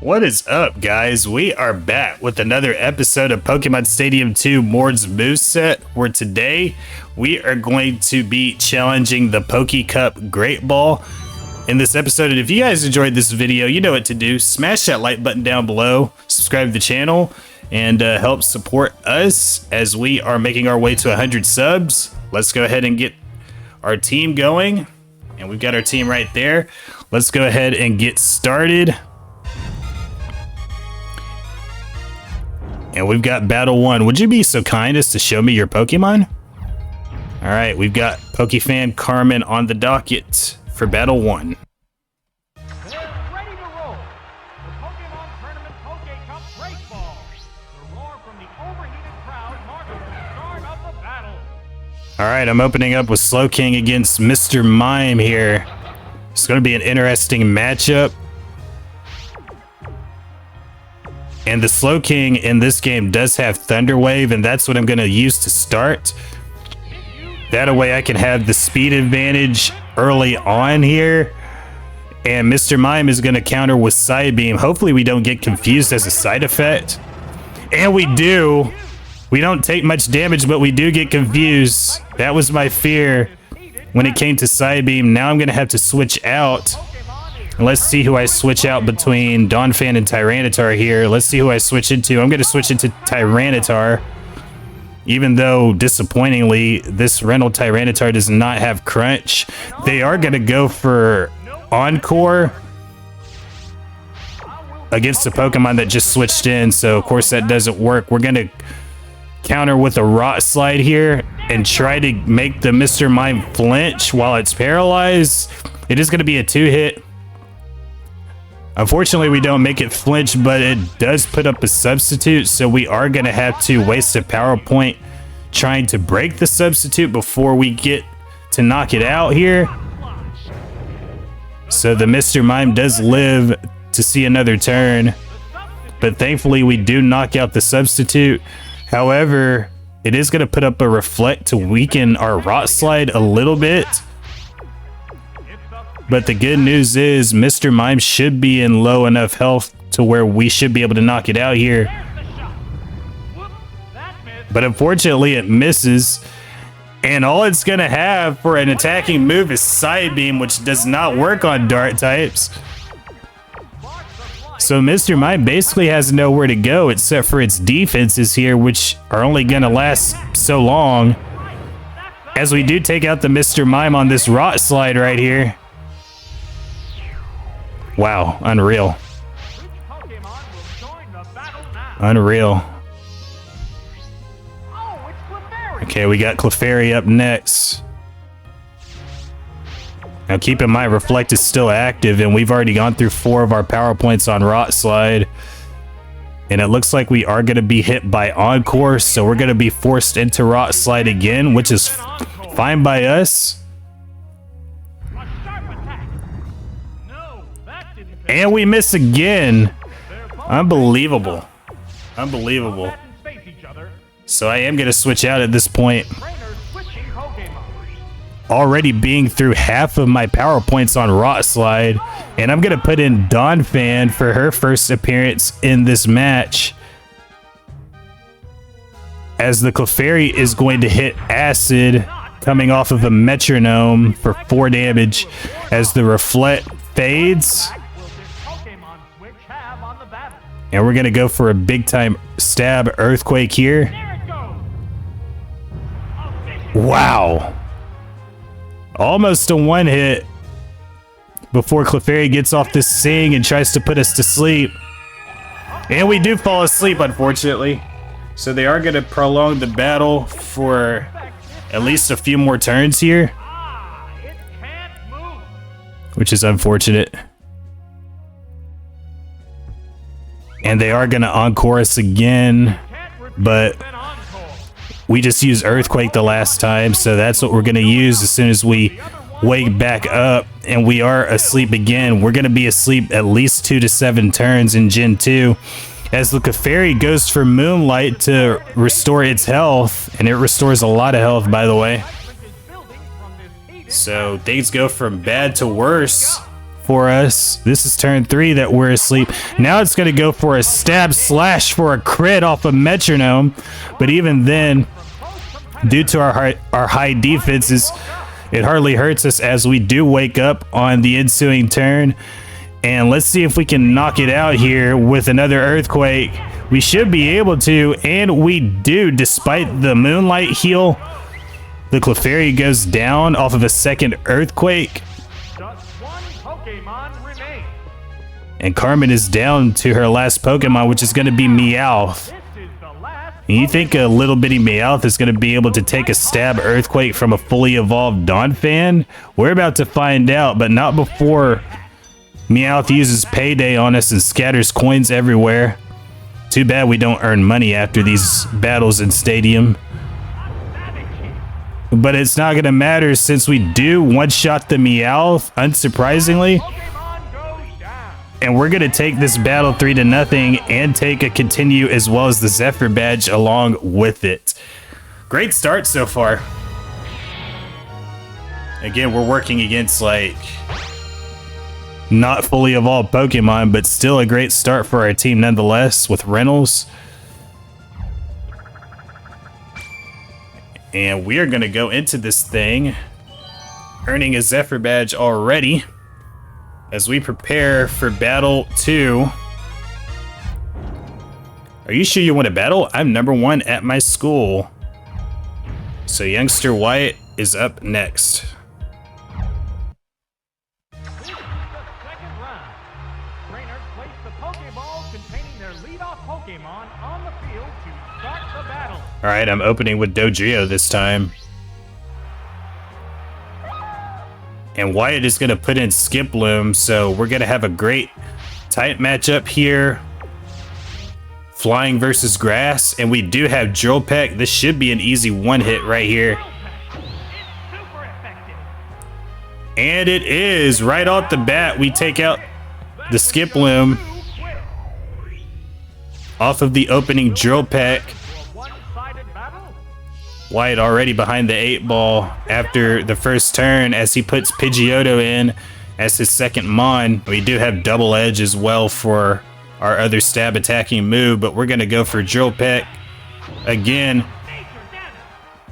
What is up, guys? We are back with another episode of Pokemon Stadium 2 Mord's Moveset, where today we are going to be challenging the Poke Cup Great Ball in this episode. And if you guys enjoyed this video, you know what to do. Smash that like button down below, subscribe to the channel, and help support us as we are making our way to 100 subs. Let's go ahead and get our team going. And we've got our team right there. Let's go ahead and get started. And we've got Battle 1. Would you be so kind as to show me your Pokemon? All right, we've got PokeFan Carmen on the docket for Battle 1. They're ready to roll. The Pokemon Tournament Poke Cup Great Ball. The roar from the overheated crowd marks the start of the battle. All right, I'm opening up with Slowking against Mr. Mime here. It's going to be an interesting matchup. And the Slowking in this game does have Thunder Wave, and that's what I'm going to use to start. That way I can have the speed advantage early on here. And Mr. Mime is going to counter with Side Beam. Hopefully we don't get confused as a side effect. And we do. We don't take much damage, but we do get confused. That was my fear when it came to Side Beam. Now I'm going to have to switch out. Let's see who I switch out between Donphan and Tyranitar here. Let's see who I switch into. I'm going to switch into Tyranitar. Even though, disappointingly, this rental Tyranitar does not have Crunch. They are going to go for Encore against the Pokemon that just switched in. So, of course, that doesn't work. We're going to counter with a Rock Slide here and try to make the Mr. Mime flinch while it's paralyzed. It is going to be a 2-hit. Unfortunately, we don't make it flinch, but it does put up a substitute, so we are going to have to waste a power point trying to break the substitute before we get to knock it out here. So the Mr. Mime does live to see another turn, but thankfully we do knock out the substitute. However, it is going to put up a Reflect to weaken our Rock Slide a little bit. But the good news is Mr. Mime should be in low enough health to where we should be able to knock it out here. But unfortunately it misses. And all it's going to have for an attacking move is Side Beam, which does not work on Dart types. So Mr. Mime basically has nowhere to go except for its defenses here, which are only going to last so long. As we do take out the Mr. Mime on this Rock Slide right here. Wow, unreal. Unreal. Okay, we got Clefairy up next. Now keep in mind, Reflect is still active, and we've already gone through 4 of our power points on Rock Slide. And it looks like we are going to be hit by Encore, so we're going to be forced into Rock Slide again, which is fine by us. And we miss again. Unbelievable. Unbelievable. So I am going to switch out at this point. Already being through half of my power points on Rock Slide. And I'm going to put in Donphan for her first appearance in this match. As the Clefairy is going to hit Acid, coming off of a Metronome for 4 damage. As the Reflect fades. And we're going to go for a big time stab Earthquake here. Wow. Almost a 1-hit before Clefairy gets off this Sing and tries to put us to sleep. And we do fall asleep, unfortunately. So they are going to prolong the battle for at least a few more turns here. Which is unfortunate. And they are going to encore us again, but we just used Earthquake the last time, so that's what we're going to use as soon as we wake back up. And we are asleep again. We're going to be asleep at least 2 to 7 turns in Gen 2. As the Clefairy goes for Moonlight to restore its health, and it restores a lot of health, by the way. So things go from bad to worse for us. This is turn 3 that we're asleep. Now it's going to go for a stab slash for a crit off of Metronome. But even then, due to our high defenses, it hardly hurts us as we do wake up on the ensuing turn. And let's see if we can knock it out here with another Earthquake. We should be able to, and we do, despite the Moonlight heal. The Clefairy goes down off of a second Earthquake. Just one Pokemon remains. And Carmen is down to her last Pokemon, which is going to be Meowth. This is the last. And you think a little bitty Meowth is going to be able to take a stab Earthquake from a fully evolved Donphan? We're about to find out, but not before Meowth uses Payday on us and scatters coins everywhere. Too bad we don't earn money after these battles in Stadium. But it's not going to matter since we do one-shot the Meowth, unsurprisingly. Pokemon goes down. And we're going to take this battle 3-0 and take a continue as well as the Zephyr badge along with it. Great start so far. Again, we're working against like not fully evolved Pokemon, but still a great start for our team nonetheless with Reynolds. And we are going to go into this thing earning a Zephyr badge already as we prepare for battle 2. Are you sure you want to battle? I'm number 1 at my school. So Youngster Wyatt is up next. This is the second round. Trainers place the Pokeballs containing their leadoff Pokemon on the field to start the battle. All right, I'm opening with Dodrio this time. And Wyatt is going to put in Skiploom, so we're going to have a great tight matchup here. Flying versus Grass, and we do have Drill Peck. This should be an easy one-hit right here. It's super effective. And it is. Right off the bat, we take out the Skiploom off of the opening Drill Peck. One-sided battle. Wyatt already behind the 8-ball after the first turn as he puts Pidgeotto in as his second Mon. We do have Double Edge as well for our other stab attacking move, but we're going to go for Drill Peck again.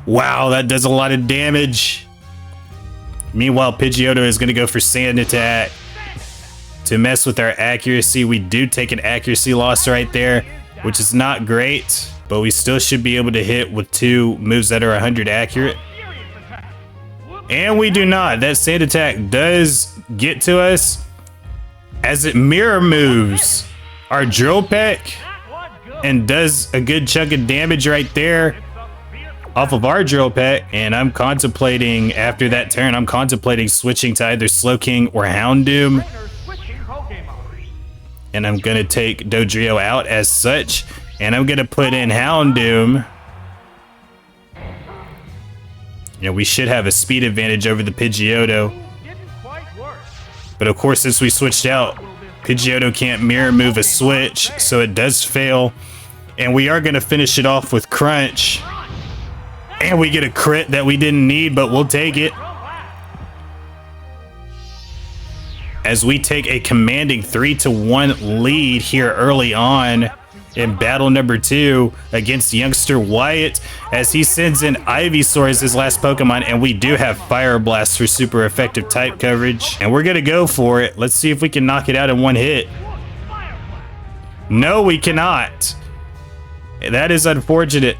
Wow, that does a lot of damage. Meanwhile, Pidgeotto is going to go for Sand Attack to mess with our accuracy. We do take an accuracy loss right there, which is not great, but we still should be able to hit with 2 moves that are 100 accurate. And we do not. That Sand Attack does get to us as it mirror moves our Drill Peck and does a good chunk of damage right there off of our Drill Peck. And I'm contemplating, after that turn, I'm contemplating switching to either Slowking or Houndoom. And I'm going to take Dodrio out as such. And I'm going to put in Houndoom. You know, we should have a speed advantage over the Pidgeotto. But of course, since we switched out, Pidgeotto can't mirror move a switch, so it does fail. And we are going to finish it off with Crunch. And we get a crit that we didn't need, but we'll take it. As we take a commanding 3-1 lead here early on in battle number 2 against Youngster Wyatt, as he sends in Ivysaur as his last Pokemon, and we do have Fire Blast for super effective type coverage, and we're gonna go for it. Let's see if we can knock it out in one hit. No, we cannot. That is unfortunate.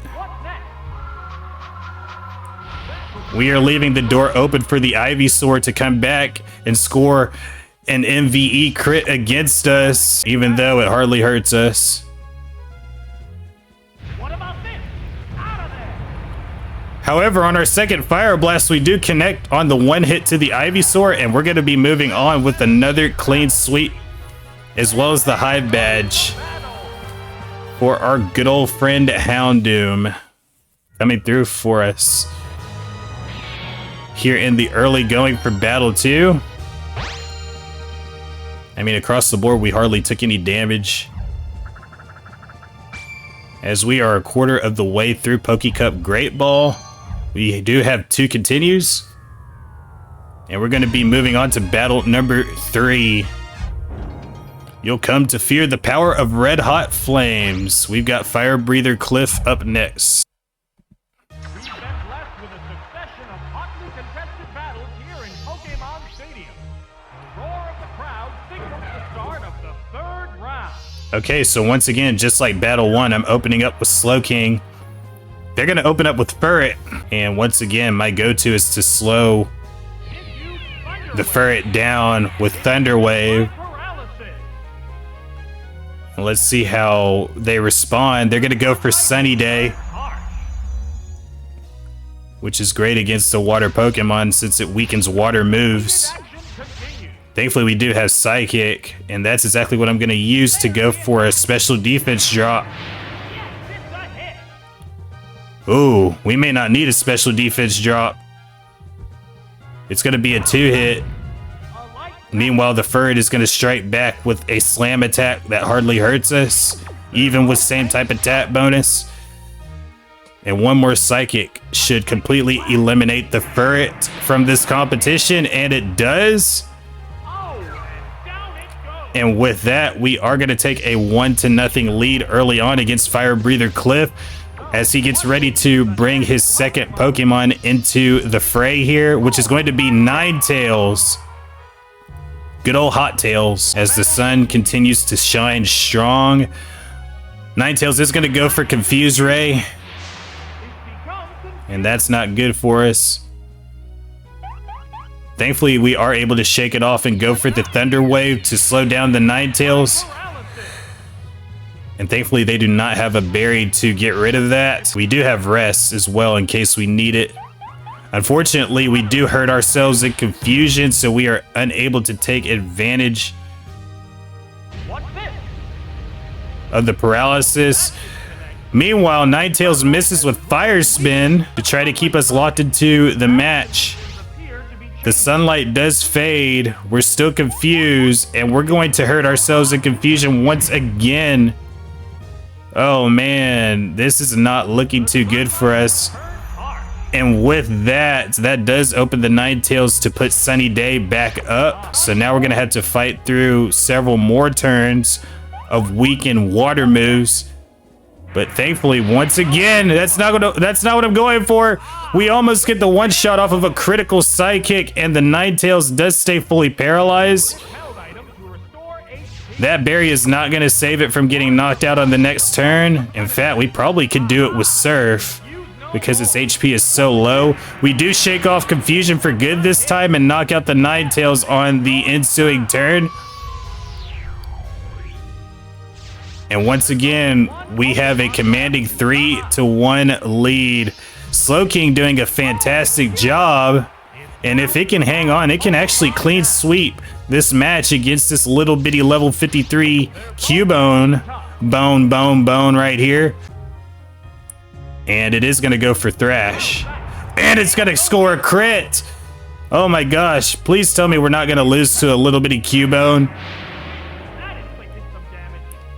We are leaving the door open for the Ivysaur to come back and score an MVE crit against us, even though it hardly hurts us. However, on our second Fire Blast, we do connect on the one hit to the Ivysaur, and we're going to be moving on with another clean sweep, as well as the Hive Badge for our good old friend Houndoom coming through for us here in the early going for Battle 2. I mean, across the board, we hardly took any damage, as we are a quarter of the way through Poke Cup Great Ball. We do have 2 continues. And we're going to be moving on to battle number 3. You'll come to fear the power of red hot flames. We've got Firebreather Cliff up next. We've been blessed with a succession of hotly contested battles here in Pokemon Stadium. The roar of the crowd signals the start of the 3rd round. Okay, so once again, just like battle 1, I'm opening up with Slowking. They're going to open up with Ferret. And once again, my go-to is to slow the Ferret down with Thunder Wave. And let's see how they respond. They're going to go for Sunny Day, which is great against the water Pokemon since it weakens water moves. Thankfully, we do have Psychic, and that's exactly what I'm going to use to go for a special defense drop. Ooh, we may not need a special defense drop. It's going to be a 2-hit. Meanwhile, the Ferret is going to strike back with a slam attack that hardly hurts us, even with same type attack bonus. And one more Psychic should completely eliminate the Ferret from this competition, and it does. And with that, we are going to take a 1-0 lead early on against Firebreather Cliff, as he gets ready to bring his second Pokemon into the fray here, which is going to be Ninetales. Good old Hot Tails, as the sun continues to shine strong. Ninetales is going to go for Confuse Ray, and that's not good for us. Thankfully, we are able to shake it off and go for the Thunder Wave to slow down the Ninetales. And thankfully, they do not have a berry to get rid of that. We do have Rest as well in case we need it. Unfortunately, we do hurt ourselves in Confusion, so we are unable to take advantage of the paralysis. Meanwhile, Ninetales misses with Fire Spin to try to keep us locked into the match. The sunlight does fade. We're still confused, and we're going to hurt ourselves in Confusion once again. Oh man, this is not looking too good for us. And with that, that does open the Ninetales to put Sunny Day back up. So now we're gonna have to fight through several more turns of weakened water moves. But thankfully, once again, that's not what I'm going for. We almost get the one shot off of a critical Psychic, and the Ninetales does stay fully paralyzed. That berry is not going to save it from getting knocked out on the next turn. In fact, we probably could do it with Surf because its HP is so low. We do shake off Confusion for good this time and knock out the Ninetales on the ensuing turn. And once again, we have a commanding 3-1 lead. Slowking doing a fantastic job. And if it can hang on, it can actually clean sweep this match against this little bitty level 53 Cubone. Bone right here. And it is going to go for Thrash. And it's going to score a crit. Oh my gosh. Please tell me we're not going to lose to a little bitty Cubone.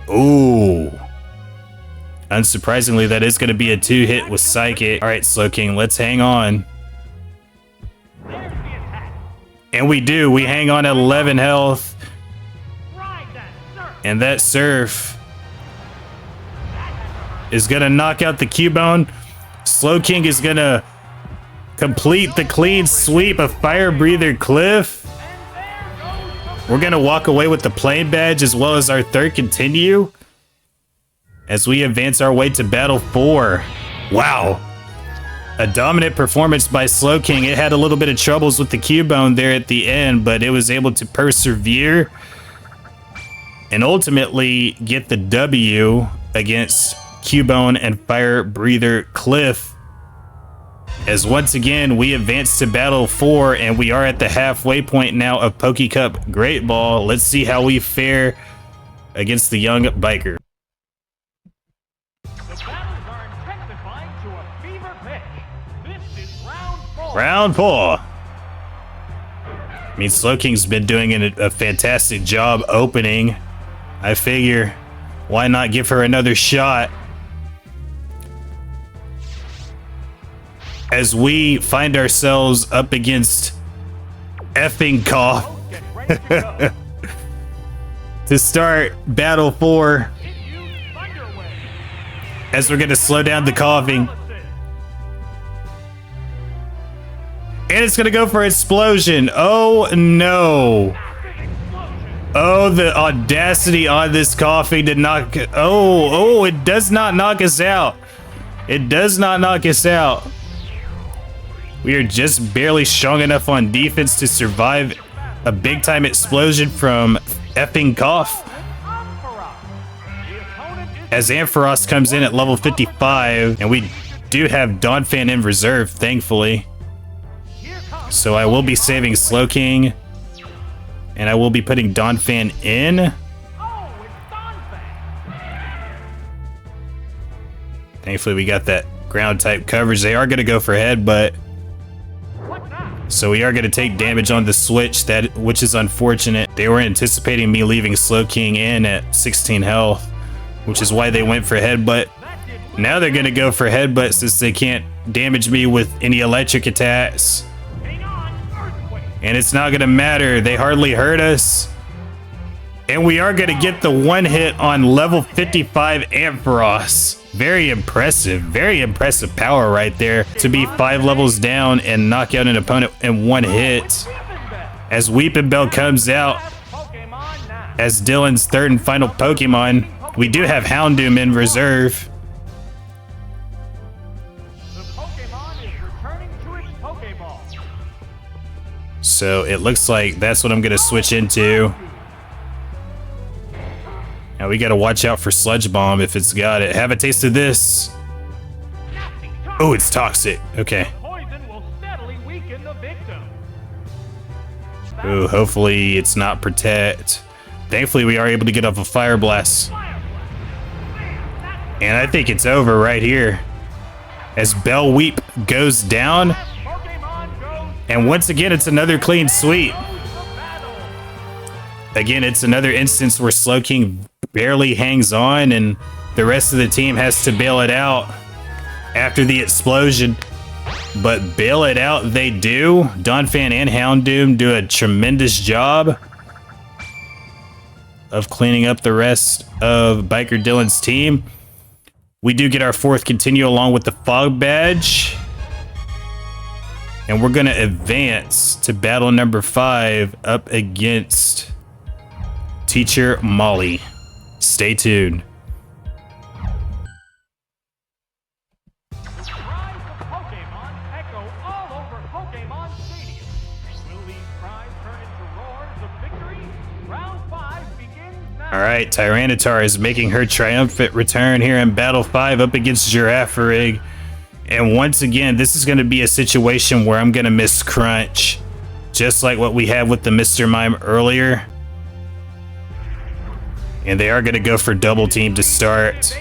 Ooh. Unsurprisingly, that is going to be a 2-hit with Psychic. All right, Slowking, let's hang on. And we do. We hang on at 11 health. And that Surf is going to knock out the Cubone. Slowking is going to complete the clean sweep of Firebreather Cliff. We're going to walk away with the Plain Badge as well as our 3rd Continue as we advance our way to Battle 4. Wow. A dominant performance by Slowking. It had a little bit of troubles with the Cubone there at the end, but it was able to persevere and ultimately get the W against Cubone and Firebreather Cliff. As once again, we advance to Battle 4, and we are at the halfway point now of Poke Cup Great Ball. Let's see how we fare against the young biker. The battles are intensifying to a fever pitch. This is round 4. Round 4. I mean, Slowking's been doing a fantastic job opening. I figure, why not give her another shot? As we find ourselves up against effing cough Get ready to go. to start battle 4, Hit you, Thunder Wave. as we're gonna slow down the coughing. Paralysis. And it's gonna go for explosion. Oh no. Massive explosion. Oh, the audacity on this coughing to knock. Oh, it does not knock us out. It does not knock us out. We are just barely strong enough on defense to survive a big time explosion from effing cough. As Ampharos comes in at level 55, and we do have Donphan in reserve, thankfully. So I will be saving Slowking, and I will be putting Donphan in. Thankfully, we got that ground type coverage. They are going to go for headbutt. So we are going to take damage on the switch, which is unfortunate. They were anticipating me leaving Slowking in at 16 health, which is why they went for headbutt. Now they're going to go for headbutt since they can't damage me with any electric attacks. And it's not going to matter. They hardly hurt us. And we are going to get the one hit on level 55 Ampharos. Very impressive power right there to be 5 levels down and knock out an opponent in one hit. As Weeping Bell comes out as Dillon's third and final Pokemon, we do have Houndoom in reserve. The Pokemon is returning to its Pokeball. So it looks like that's what I'm going to switch into. Now we got to watch out for Sludge Bomb if it's got it. Have a taste of this. Oh, it's toxic. Okay. Poison will steadily weaken the victim. Ooh, hopefully it's not Protect. Thankfully we are able to get off a Fire Blast. And I think it's over right here. As Bell Weep goes down. Pokemon goes And once again, it's another clean sweep. to battle. Again, it's another instance where Slowking barely hangs on and the rest of the team has to bail it out after the explosion. But bail it out they do. Donphan and Houndoom do a tremendous job of cleaning up the rest of Biker Dillon's team. We do get our 4th continue along with the Fog Badge. And we're going to advance to battle number 5 up against Teacher Molly. Stay tuned. The cries of Pokemon echo all over Pokemon Stadium. Will these cries turn into roars of victory? Round 5 begins now. All right, Tyranitar is making her triumphant return here in Battle 5 up against Girafarig. And once again, this is going to be a situation where I'm going to miss Crunch, just like what we had with the Mr. Mime earlier. And they are going to go for double team to start.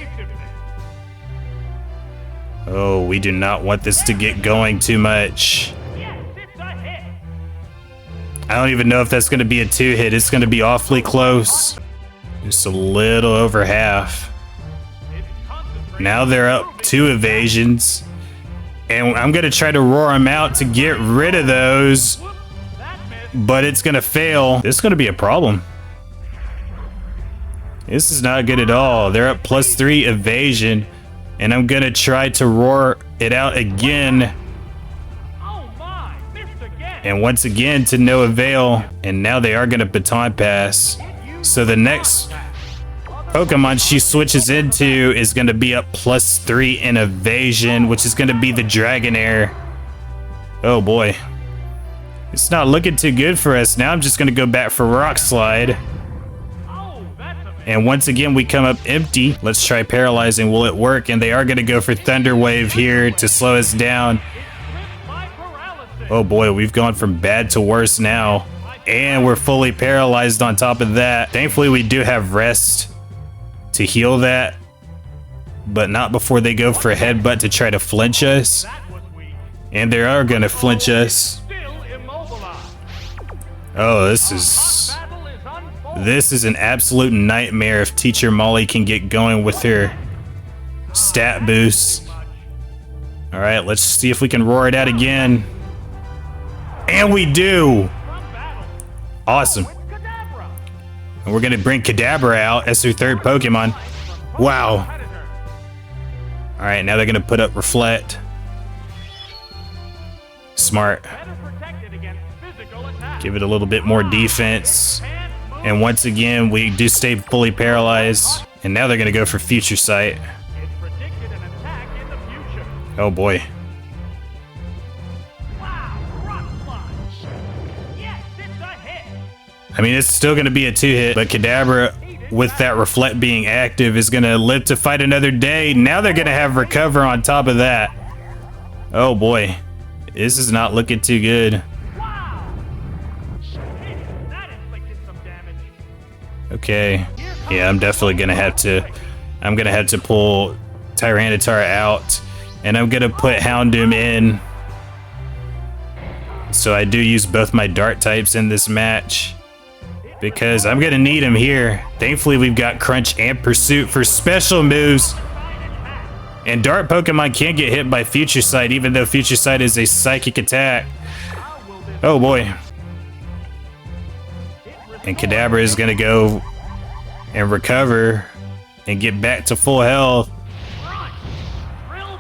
Oh, we do not want this to get going too much. Yes, it's a hit. I don't even know if that's going to be a 2-hit. It's going to be awfully close. Just a little over half. It's concentrated. Now they're up 2 evasions. And I'm going to try to roar them out to get rid of those. Whoops, that missed. But it's going to fail. This is going to be a problem. This is not good at all. They're up +3 evasion. And I'm going to try to roar it out again. Oh my, missed again. And once again to no avail. And now they are going to baton pass. So the next Pokemon she switches into is going to be up +3 in evasion, which is going to be the Dragonair. Oh boy. It's not looking too good for us. Now I'm just going to go back for Rock Slide. Oh, that's a miss. And once again, we come up empty. Let's try Paralyzing. Will it work? And they are going to go for Thunder Wave here to slow us down. Tripped by paralysis. Oh boy, we've gone from bad to worse now. And we're fully paralyzed on top of that. Thankfully, we do have rest to heal that. But not before they go for a headbutt to try to flinch us. That was weak. And they are going to flinch us. Still immobilized. Oh, this is... Battle is unfolding. This is an absolute nightmare if Teacher Molly can get going with her stat boost. All right, let's see if we can roar it out again. And we do. Awesome. Kadabra. And we're gonna bring Kadabra out as their third Pokemon. Wow. Predator. All right, now they're gonna put up Reflect. Smart. Better protected against physical attack. Give it a little bit more defense. And once again, we do stay fully paralyzed. And now they're gonna go for Future Sight. It predicted an attack in the future. Oh boy. Wow, rock slide. Yes, it's a hit. I mean, it's still gonna be a 2-hit, but Kadabra, with that Reflect being active, is gonna live to fight another day. Now they're gonna have Recover on top of that. Oh boy. This is not looking too good. Wow. That inflicted some damage. Okay. Yeah, I'm definitely gonna have to pull Tyranitar out, and I'm gonna put Houndoom in. So I do use both my Dart types in this match because I'm gonna need them here. Thankfully, we've got Crunch and Pursuit for special moves. And Dart Pokemon can get hit by Future Sight, even though Future Sight is a psychic attack. Oh boy. And Kadabra is gonna go and recover and get back to full health.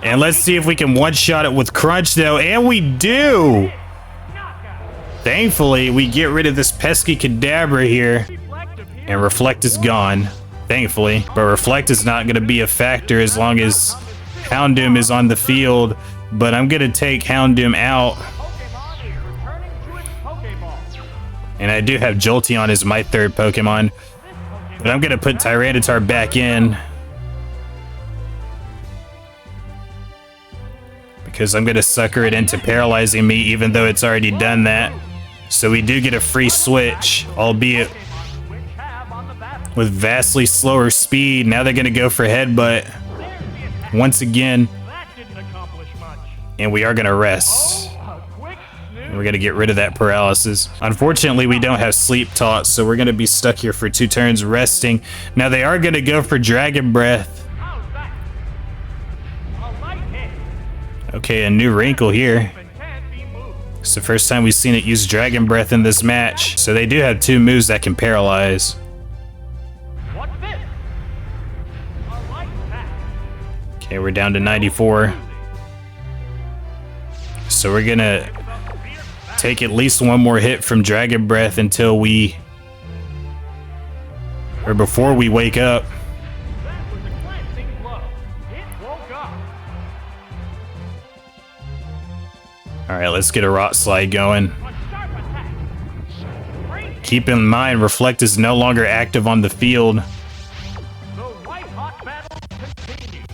And let's see if we can one-shot it with Crunch though, and we do! Thankfully, we get rid of this pesky Kadabra here, and Reflect is gone, thankfully. But Reflect is not gonna be a factor as long as Houndoom is on the field, but I'm gonna take Houndoom out. Pokemon is returning to its Pokeball. And I do have Jolteon as my third Pokemon, but I'm gonna put Tyranitar back in because I'm gonna sucker it into paralyzing me, even though it's already done that. So we do get a free switch, albeit Switch have on the battle. with vastly slower speed. Now they're gonna go for Headbutt There's the attack. once again, That didn't accomplish much. and we are gonna rest. A quick snooze. We're gonna get rid of that paralysis. Unfortunately, we don't have Sleep Taught, so we're gonna be stuck here for 2 turns resting. Now they are gonna go for Dragon Breath. How's that? A light hit. Okay, a new wrinkle here. And can't be moved. It's the first time we've seen it use Dragon Breath in this match. So they do have 2 moves that can paralyze. What's this? A light attack. Okay, we're down to 94. So we're gonna take at least one more hit from Dragon Breath until before we wake up. That was a glancing blow. It woke up. All right, let's get a Rock Slide going. A sharp attack. Great. Keep in mind, Reflect is no longer active on the field, The white hot battle continues.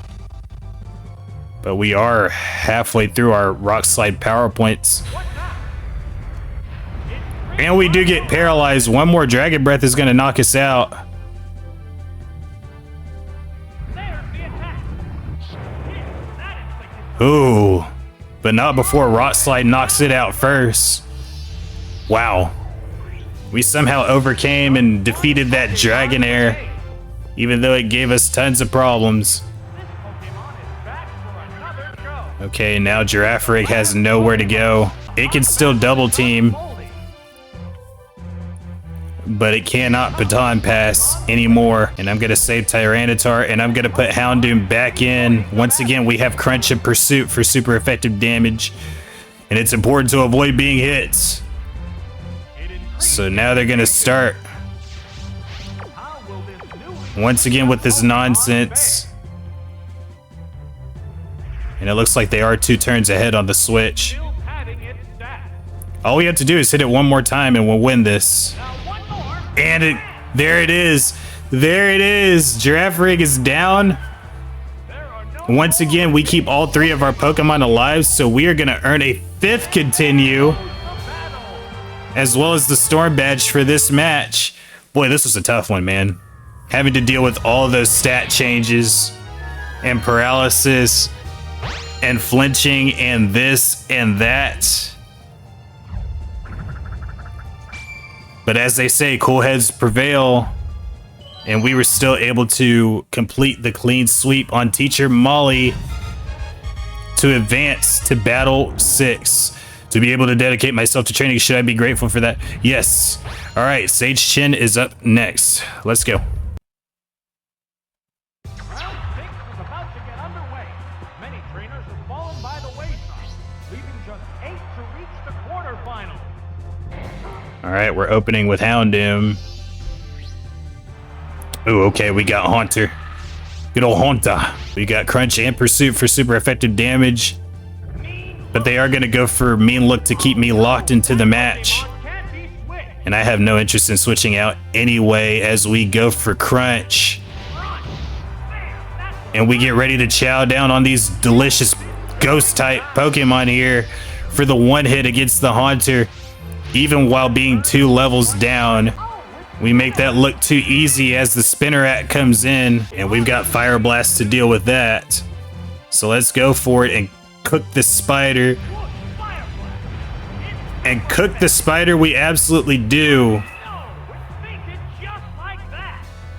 but we are halfway through our Rock Slide power points. What now? And we do get paralyzed. One more Dragon Breath is gonna knock us out. There's the attack. That inflicted. Ooh, but not before Rock Slide knocks it out first. Wow. We somehow overcame and defeated that Dragonair, even though it gave us tons of problems. This Pokemon is back for another go. Okay, now Girafarig has nowhere to go. It can still double team, Holding. but it cannot baton pass anymore. And I'm gonna save Tyranitar, and I'm gonna put Houndoom back in. Once again, we have Crunch and Pursuit for super effective damage, and it's important to avoid being hit. So now they're gonna start How will this new once again with this nonsense. And it looks like they are 2 turns ahead on the switch. still padding its stats? All we have to do is hit it one more time and we'll win this. Now one more. And there it is. There it is. Girafarig is down. There are no Once again, we keep all 3 of our Pokemon alive, so we are gonna earn a 5th continue, battle. as well as the Storm Badge for this match. Boy, this was a tough one, man. Having to deal with all those stat changes and paralysis and flinching and this and that. But as they say, cool heads prevail, and we were still able to complete the clean sweep on Teacher Molly to advance to Battle 6. To be able to dedicate myself to training, should I be grateful for that? Yes. All right, Sage Chen is up next. Let's go. Round 6 is about to get underway. Many trainers have fallen by the wayside, leaving just 8 to reach the quarterfinals. All right, we're opening with Houndoom. Ooh, okay, we got Haunter. Good old Haunter. We got Crunch and Pursuit for super effective damage. But they are going to go for Mean Look to keep me locked into the match. Can't be switched. And I have no interest in switching out anyway as we go for Crunch. And we get ready to chow down on these delicious ghost-type Pokemon here for the one hit against the Haunter. Even while being 2 levels down, we make that look too easy as the Spinnerack comes in. And we've got Fire Blast to deal with that. So let's go for it and cook the spider. And cook the spider we absolutely do.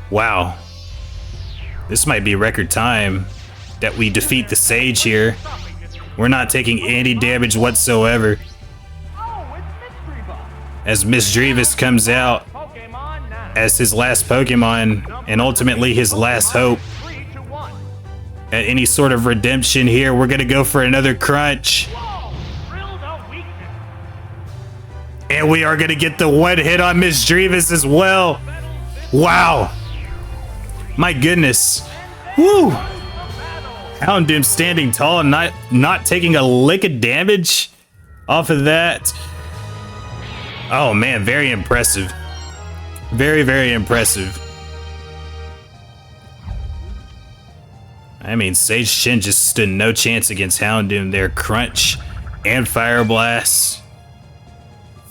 Wow. This might be record time that we defeat the Sage here. We're not taking any damage whatsoever. As Misdreavus comes out as his last Pokemon and ultimately his last hope. At any sort of redemption here, we're gonna go for another Crunch. And we are gonna get the one hit on Misdreavus as well. Wow. My goodness. Woo. Houndoom standing tall and not taking a lick of damage off of that. Oh man, very impressive. Very, very impressive. I mean, Sage Chen just stood no chance against Houndoom there. Crunch and Fire Blast.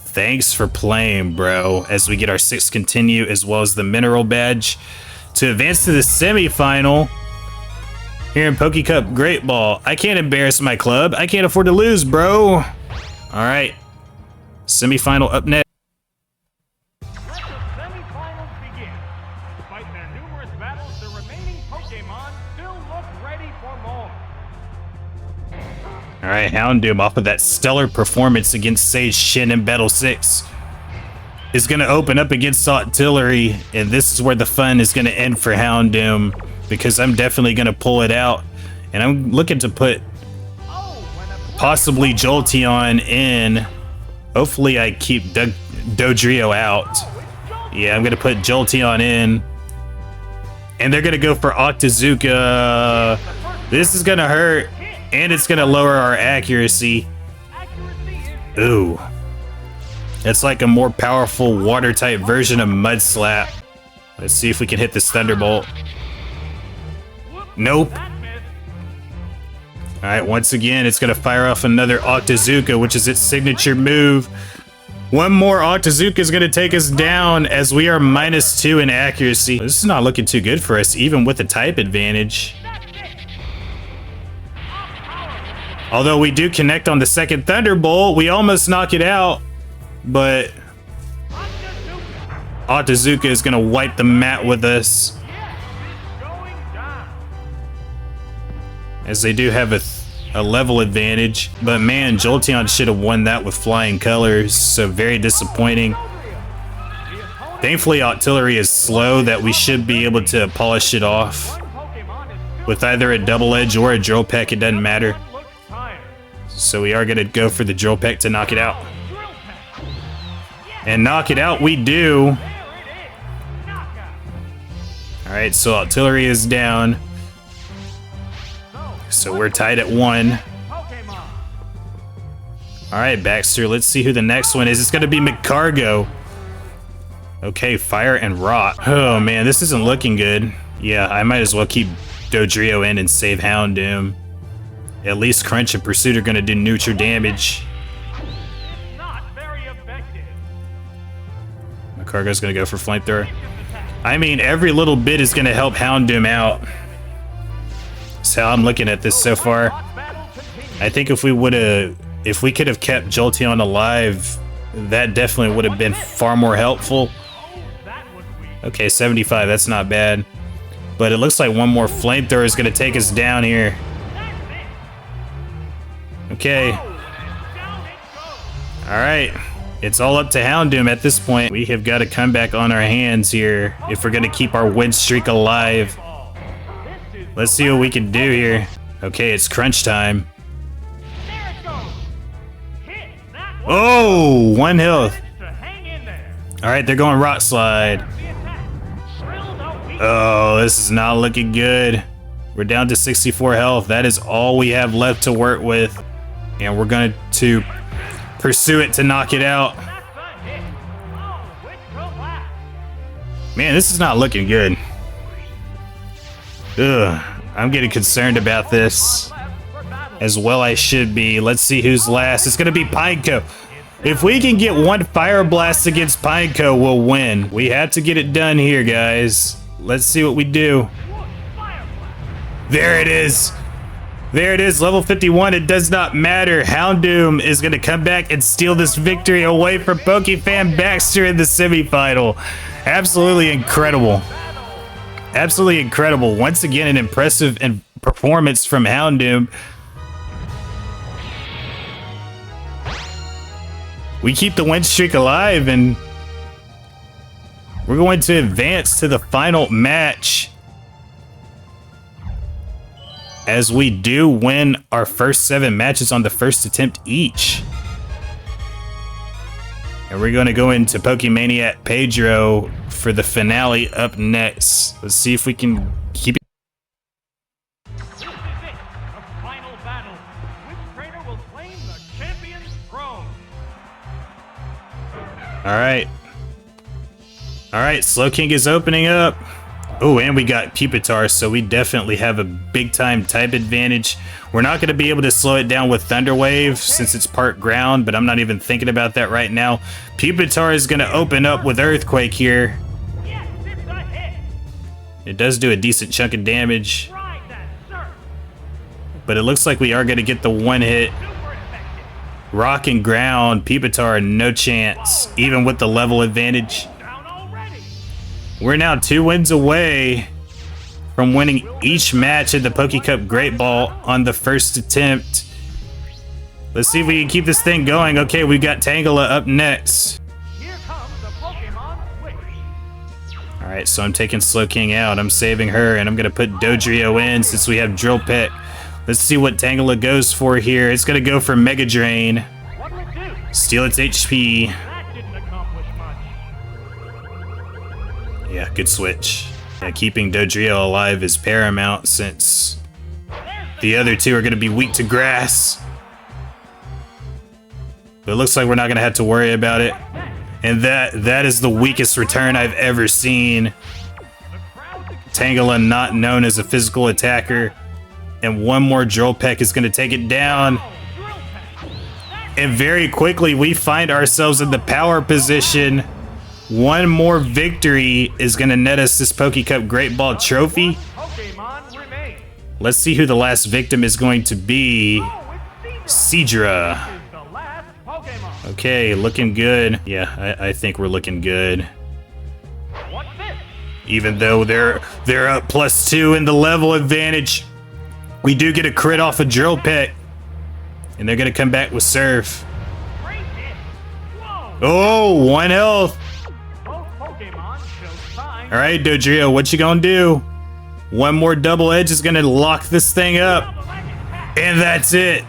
Thanks for playing, bro. As we get our 6th continue as well as the mineral badge to advance to the semifinal here in Poke Cup Great Ball. I can't embarrass my club. I can't afford to lose, bro. All right. Semifinal up next. Let the semifinals begin. Despite their numerous battles, the remaining Pokemon still look ready for more. All right, Houndoom off of that stellar performance against Sage Chen in Battle 6 is going to open up against Octillery, and this is where the fun is going to end for Houndoom because I'm definitely going to pull it out, and I'm looking to put possibly Jolteon in. Hopefully I keep Dodrio out. Yeah, I'm going to put Jolteon in, and they're going to go for Octazooka. This is going to hurt. And it's gonna lower our accuracy. Ooh. It's like a more powerful water type version of Mud Slap. Let's see if we can hit this Thunderbolt. Nope. Alright, once again, it's gonna fire off another Octazooka, which is its signature move. One more Octazooka is gonna take us down as we are -2 in accuracy. This is not looking too good for us, even with the type advantage. Although we do connect on the second Thunderbolt, we almost knock it out, but Octazooka is gonna wipe the mat with us. As they do have a level advantage, but man, Jolteon should have won that with flying colors, so very disappointing. Thankfully, Octillery is slow that we should be able to polish it off with either a double edge or a drill peck, it doesn't matter. So we are going to go for the drill peck to knock it out. And knock it out we do. Alright, so Octillery is down. So we're tied at 1. Alright, Baxter, let's see who the next one is. It's going to be McCargo. Okay, Fire and Rot. Oh man, this isn't looking good. Yeah, I might as well keep Dodrio in and save Houndoom. At least Crunch and Pursuit are going to do neutral damage. McCargo's going to go for Flamethrower. I mean, every little bit is going to help Houndoom out. That's how I'm looking at this so far. I think if we could have kept Jolteon alive, that definitely would have been far more helpful. Okay, 75, that's not bad. But it looks like one more Flamethrower is going to take us down here. Okay. All right. It's all up to Houndoom at this point. We have got a comeback on our hands here if we're going to keep our win streak alive. Let's see what we can do here. Okay, it's crunch time. Oh, 1 health. All right, they're going rock slide. Oh, this is not looking good. We're down to 64 health. That is all we have left to work with. And we're going to pursue it to knock it out. Man, this is not looking good. Ugh, I'm getting concerned about this. As well I should be. Let's see who's last. It's going to be Pineco. If we can get 1 Fire Blast against Pineco, we'll win. We have to get it done here, guys. Let's see what we do. There it is. There it is, level 51. It does not matter. Houndoom is going to come back and steal this victory away from PokeFan Baxter in the semifinal. Absolutely incredible. Absolutely incredible. Once again, an impressive performance from Houndoom. We keep the win streak alive, and we're going to advance to the final match. As we do win our first 7 matches on the first attempt each. And we're going to go into Pokemaniac Pedro for the finale up next. Let's see if we can keep it. This is it, the final battle. Which trainer will claim the champion's throne? Alright. Alright, Slowking is opening up. Oh, and we got Pupitar, so we definitely have a big-time type advantage. We're not going to be able to slow it down with Thunder Wave since it's part ground, but I'm not even thinking about that right now. Pupitar is going to open up with Earthquake here. Yes, it's a hit. It does do a decent chunk of damage, Ride that surf. but it looks like we are going to get the 1 hit. Super effective. Rock and Ground, Pupitar, no chance, even with the level advantage. Down already. We're now 2 wins away from winning each match in the Poke Cup Great Ball on the first attempt. Let's see if we can keep this thing going. Okay, we got Tangela up next. Here comes the Pokemon switch. All right, so I'm taking Slowking out. I'm saving her, and I'm going to put Dodrio in since we have Drill Peck. Let's see what Tangela goes for here. It's going to go for Mega Drain. What'll it do? Steal its HP. That didn't accomplish much. Yeah, good switch. Yeah, keeping Dodrio alive is paramount since the other 2 are going to be weak to grass. But it looks like we're not going to have to worry about it. And that is the weakest return I've ever seen. Tangela not known as a physical attacker. And 1 more Drill Peck is going to take it down. And very quickly we find ourselves in the power position. 1 more victory is going to net us this Poke Cup Great Ball trophy. Pokemon remain. Let's see who the last victim is going to be. Seadra. Is the last Pokemon. Okay, looking good. Yeah, I think we're looking good. What's this? Even though they're up +2 in the level advantage, we do get a crit off a Drill Peck. And they're going to come back with Surf. Great hit. Whoa. Oh, 1 health. Both Pokemon show signs. All right, Dodrio, what you gonna do? 1 more double edge is gonna lock this thing up. And that's it.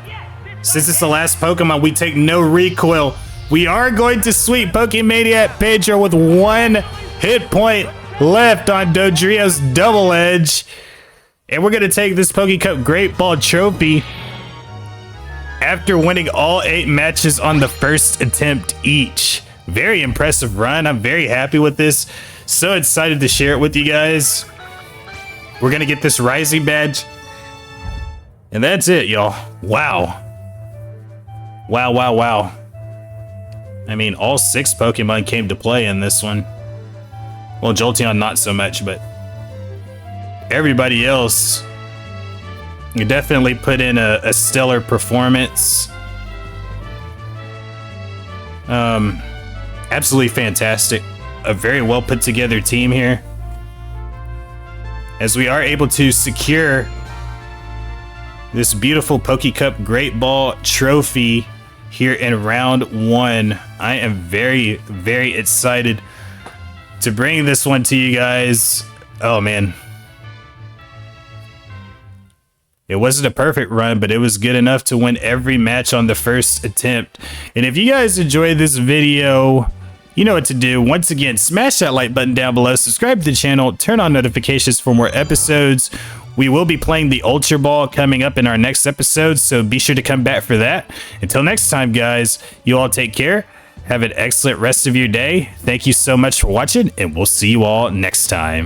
Since it's the last Pokemon, we take no recoil. We are going to sweep Pokemaniac Pedro with 1 hit point left on Dodrio's double edge. And we're gonna take this Poke Cup Great Ball trophy after winning all 8 matches on the first attempt each. Very impressive run. I'm very happy with this. So excited to share it with you guys. We're gonna get this Rising badge. And that's it, y'all. Wow. Wow, wow, wow. I mean, all 6 Pokemon came to play in this one. Well, Jolteon not so much, but everybody else definitely put in a stellar performance. Absolutely fantastic. A very well put together team here. As we are able to secure this beautiful Poke Cup Great Ball trophy here in round 1. I am very, very excited to bring this one to you guys. Oh man. It wasn't a perfect run, but it was good enough to win every match on the first attempt. And if you guys enjoyed this video, you know what to do. Once again, smash that like button down below, subscribe to the channel, turn on notifications for more episodes. We will be playing the Ultra Ball coming up in our next episode, so be sure to come back for that. Until next time, guys, you all take care. Have an excellent rest of your day. Thank you so much for watching, and we'll see you all next time.